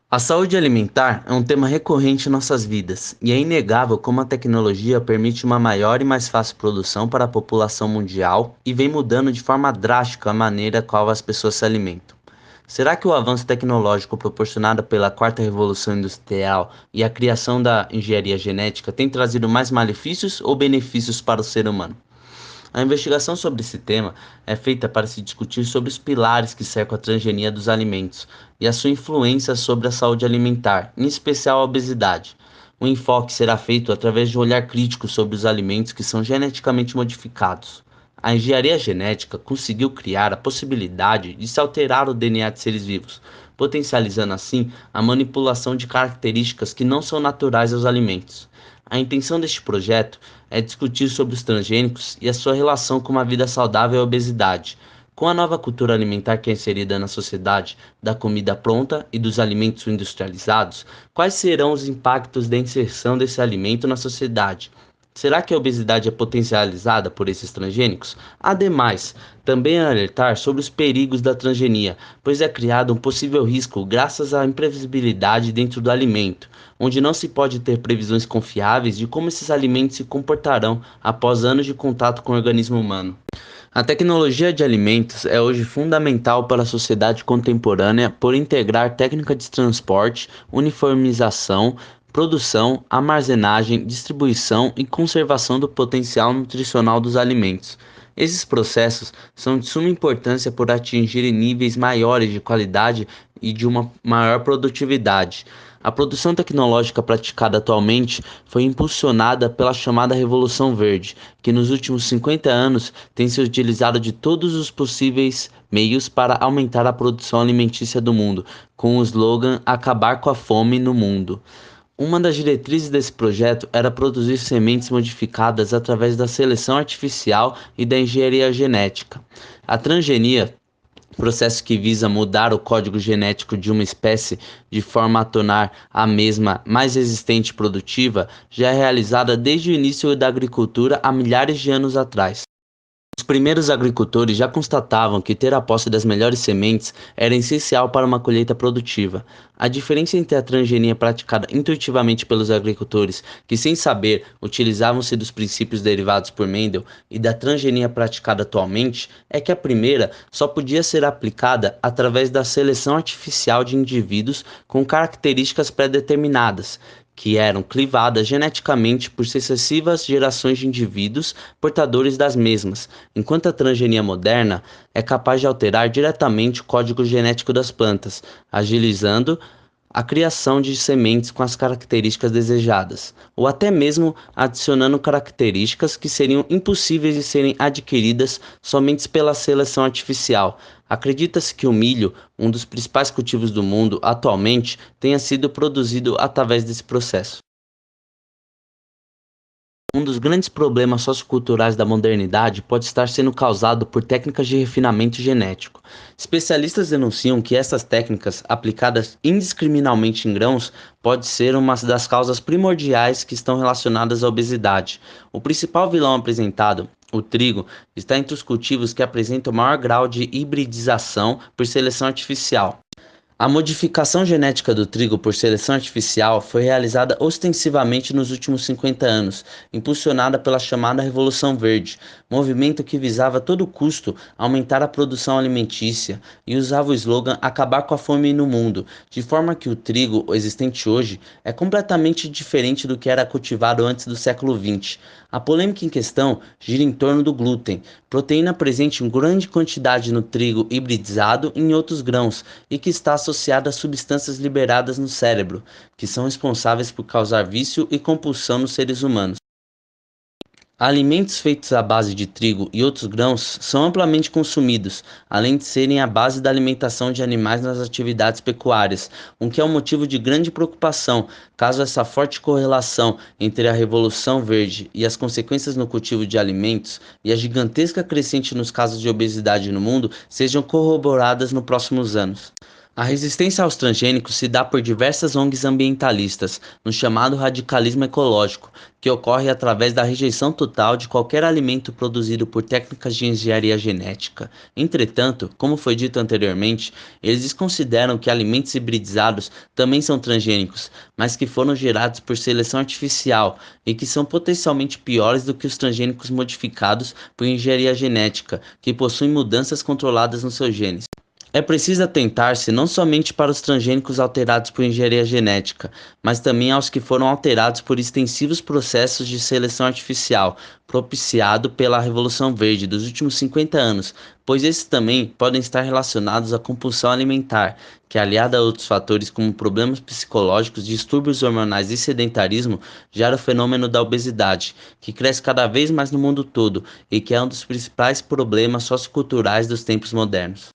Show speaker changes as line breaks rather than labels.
A saúde alimentar é um tema recorrente em nossas vidas, e é inegável como a tecnologia permite uma maior e mais fácil produção para a população mundial e vem mudando de forma drástica a maneira qual as pessoas se alimentam. Será que o avanço tecnológico proporcionado pela quarta revolução industrial e a criação da engenharia genética tem trazido mais malefícios ou benefícios para o ser humano? A investigação sobre esse tema é feita para se discutir sobre os pilares que cercam a transgenia dos alimentos e a sua influência sobre a saúde alimentar, em especial a obesidade. O enfoque será feito através de um olhar crítico sobre os alimentos que são geneticamente modificados. A engenharia genética conseguiu criar a possibilidade de se alterar o DNA de seres vivos, potencializando assim a manipulação de características que não são naturais aos alimentos. A intenção deste projeto é discutir sobre os transgênicos e a sua relação com uma vida saudável e a obesidade. Com a nova cultura alimentar que é inserida na sociedade, da comida pronta e dos alimentos industrializados, quais serão os impactos da inserção desse alimento na sociedade? Será que a obesidade é potencializada por esses transgênicos? Ademais, também alertar sobre os perigos da transgenia, pois é criado um possível risco graças à imprevisibilidade dentro do alimento, onde não se pode ter previsões confiáveis de como esses alimentos se comportarão após anos de contato com o organismo humano. A tecnologia de alimentos é hoje fundamental para a sociedade contemporânea por integrar técnicas de transporte, uniformização, produção, armazenagem, distribuição e conservação do potencial nutricional dos alimentos. Esses processos são de suma importância por atingirem níveis maiores de qualidade e de uma maior produtividade. A produção tecnológica praticada atualmente foi impulsionada pela chamada Revolução Verde, que nos últimos 50 anos tem se utilizado de todos os possíveis meios para aumentar a produção alimentícia do mundo, com o slogan Acabar com a fome no mundo. Uma das diretrizes desse projeto era produzir sementes modificadas através da seleção artificial e da engenharia genética. A transgenia, processo que visa mudar o código genético de uma espécie de forma a tornar a mesma mais resistente e produtiva, já é realizada desde o início da agricultura há milhares de anos atrás. Os primeiros agricultores já constatavam que ter a posse das melhores sementes era essencial para uma colheita produtiva. A diferença entre a transgenia praticada intuitivamente pelos agricultores, que sem saber utilizavam-se dos princípios derivados por Mendel, e da transgenia praticada atualmente, é que a primeira só podia ser aplicada através da seleção artificial de indivíduos com características pré-determinadas, que eram clivadas geneticamente por sucessivas gerações de indivíduos portadores das mesmas, enquanto a transgenia moderna é capaz de alterar diretamente o código genético das plantas, agilizando a criação de sementes com as características desejadas, ou até mesmo adicionando características que seriam impossíveis de serem adquiridas somente pela seleção artificial. Acredita-se que o milho, um dos principais cultivos do mundo atualmente, tenha sido produzido através desse processo. Um dos grandes problemas socioculturais da modernidade pode estar sendo causado por técnicas de refinamento genético. Especialistas denunciam que essas técnicas, aplicadas indiscriminadamente em grãos, pode ser uma das causas primordiais que estão relacionadas à obesidade. O principal vilão apresentado, o trigo, está entre os cultivos que apresentam maior grau de hibridização por seleção artificial. A modificação genética do trigo por seleção artificial foi realizada ostensivamente nos últimos 50 anos, impulsionada pela chamada Revolução Verde, movimento que visava a todo custo aumentar a produção alimentícia e usava o slogan Acabar com a fome no mundo, de forma que o trigo existente hoje é completamente diferente do que era cultivado antes do século XX. A polêmica em questão gira em torno do glúten, proteína presente em grande quantidade no trigo hibridizado e em outros grãos, e que está associada a substâncias liberadas no cérebro, que são responsáveis por causar vício e compulsão nos seres humanos. Alimentos feitos à base de trigo e outros grãos são amplamente consumidos, além de serem a base da alimentação de animais nas atividades pecuárias, o que é um motivo de grande preocupação, caso essa forte correlação entre a Revolução Verde e as consequências no cultivo de alimentos e a gigantesca crescente nos casos de obesidade no mundo sejam corroboradas nos próximos anos. A resistência aos transgênicos se dá por diversas ONGs ambientalistas, no chamado radicalismo ecológico, que ocorre através da rejeição total de qualquer alimento produzido por técnicas de engenharia genética. Entretanto, como foi dito anteriormente, eles desconsideram que alimentos hibridizados também são transgênicos, mas que foram gerados por seleção artificial e que são potencialmente piores do que os transgênicos modificados por engenharia genética, que possuem mudanças controladas nos seus genes. É preciso atentar-se não somente para os transgênicos alterados por engenharia genética, mas também aos que foram alterados por extensivos processos de seleção artificial, propiciado pela Revolução Verde dos últimos 50 anos, pois esses também podem estar relacionados à compulsão alimentar, que aliada a outros fatores como problemas psicológicos, distúrbios hormonais e sedentarismo, gera o fenômeno da obesidade, que cresce cada vez mais no mundo todo e que é um dos principais problemas socioculturais dos tempos modernos.